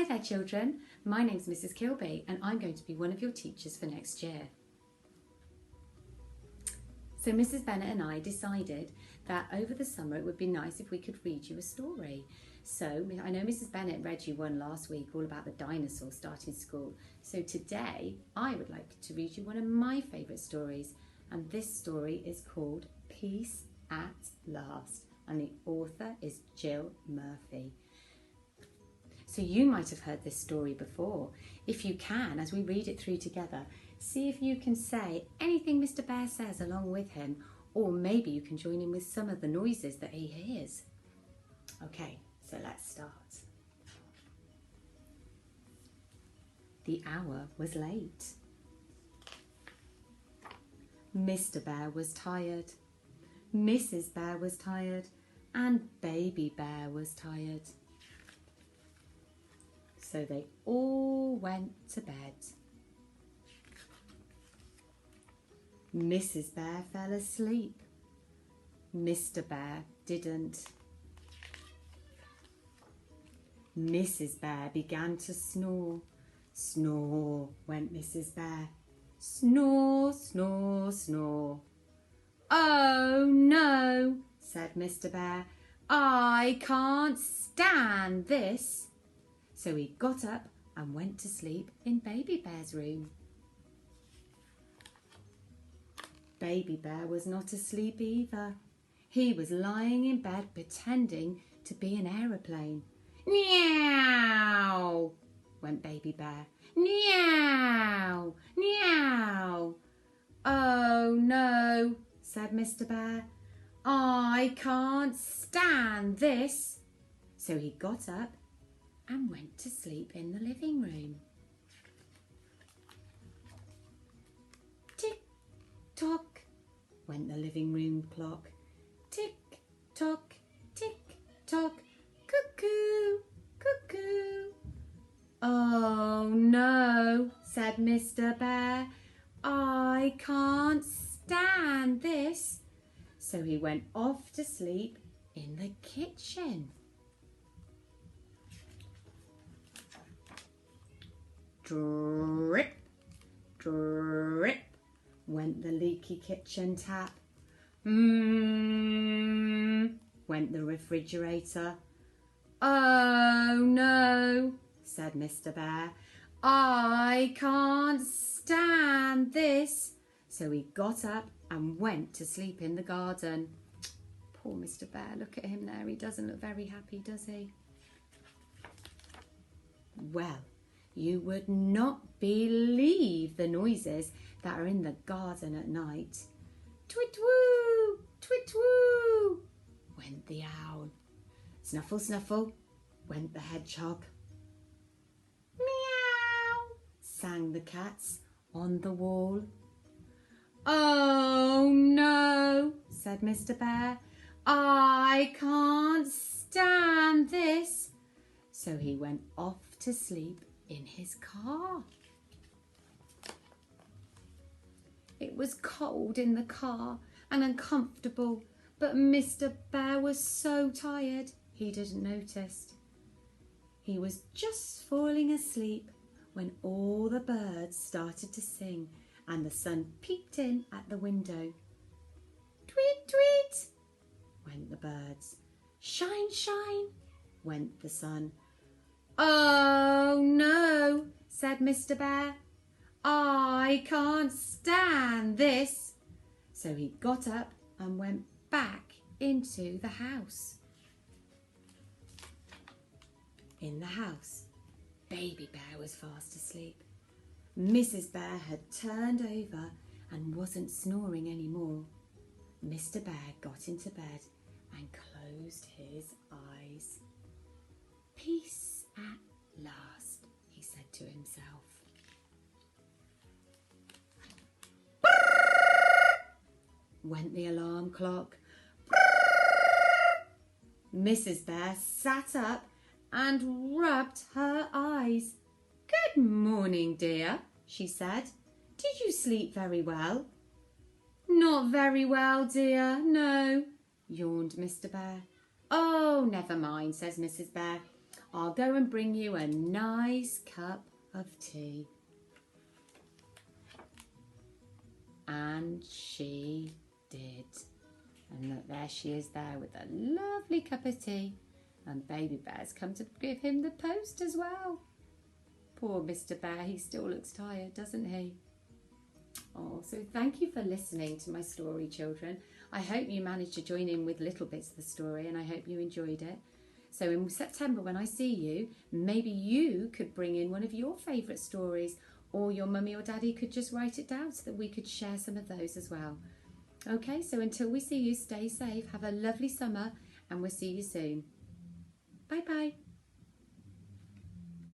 Hi there children, my name's Mrs Kilby and I'm going to be one of your teachers for next year. So Mrs Bennett and I decided that over the summer it would be nice if we could read you a story. So I know Mrs Bennett read you one last week all about the dinosaur starting school. So today I would like to read you one of my favourite stories, and this story is called Peace at Last and the author is Jill Murphy. So you might have heard this story before. If you can, as we read it through together, see if you can say anything Mr Bear says along with him, or maybe you can join in with some of the noises that he hears. Okay, so let's start. The hour was late. Mr Bear was tired. Mrs Bear was tired, and Baby Bear was tired. So they all went to bed. Mrs Bear fell asleep. Mr Bear didn't. Mrs Bear began to snore. Snore went Mrs Bear. Snore, snore, snore. Oh no, said Mr Bear. I can't stand this. So he got up and went to sleep in Baby Bear's room. Baby Bear was not asleep either. He was lying in bed pretending to be an aeroplane. Meow, went Baby Bear. Meow, meow. Oh no, said Mr Bear. I can't stand this. So he got up and went to sleep in the living room. Tick tock went the living room clock. Tick tock, tick tock, cuckoo, cuckoo. Oh no, said Mr Bear. I can't stand this. So he went off to sleep in the kitchen. Drip, drip went the leaky kitchen tap. Went the refrigerator. Oh no, said Mr Bear. I can't stand this. So he got up and went to sleep in the garden. Poor Mr Bear, look at him there. He doesn't look very happy, does he? Well, you would not believe the noises that are in the garden at night. Twit-woo, twit-woo, went the owl. Snuffle, snuffle, went the hedgehog. Meow, sang the cats on the wall. Oh no, said Mr Bear. I can't stand this. So he went off to sleep in his car. It was cold in the car and uncomfortable, but Mr Bear was so tired he didn't notice. He was just falling asleep when all the birds started to sing and the sun peeped in at the window. Tweet, tweet, went the birds. Shine, shine, went the sun. Oh no, said Mr Bear. I can't stand this. So he got up and went back into the house. In the house, Baby Bear was fast asleep. Mrs Bear had turned over and wasn't snoring anymore. Mr Bear got into bed and closed his eyes. Peace at last, he said to himself. Went the alarm clock. Mrs Bear sat up and rubbed her eyes. Good morning, dear, she said. Did you sleep very well? Not very well, dear, no, yawned Mr Bear. Oh, never mind, says Mrs Bear. I'll go and bring you a nice cup of tea. And she did. And look, there she is there with a lovely cup of tea. And Baby Bear's come to give him the post as well. Poor Mr. Bear, he still looks tired, doesn't he? Oh, so thank you for listening to my story, children. I hope you managed to join in with little bits of the story, and I hope you enjoyed it. So in September, when I see you, maybe you could bring in one of your favourite stories, or your mummy or daddy could just write it down so that we could share some of those as well. Okay, so until we see you, stay safe, have a lovely summer, and we'll see you soon. Bye-bye.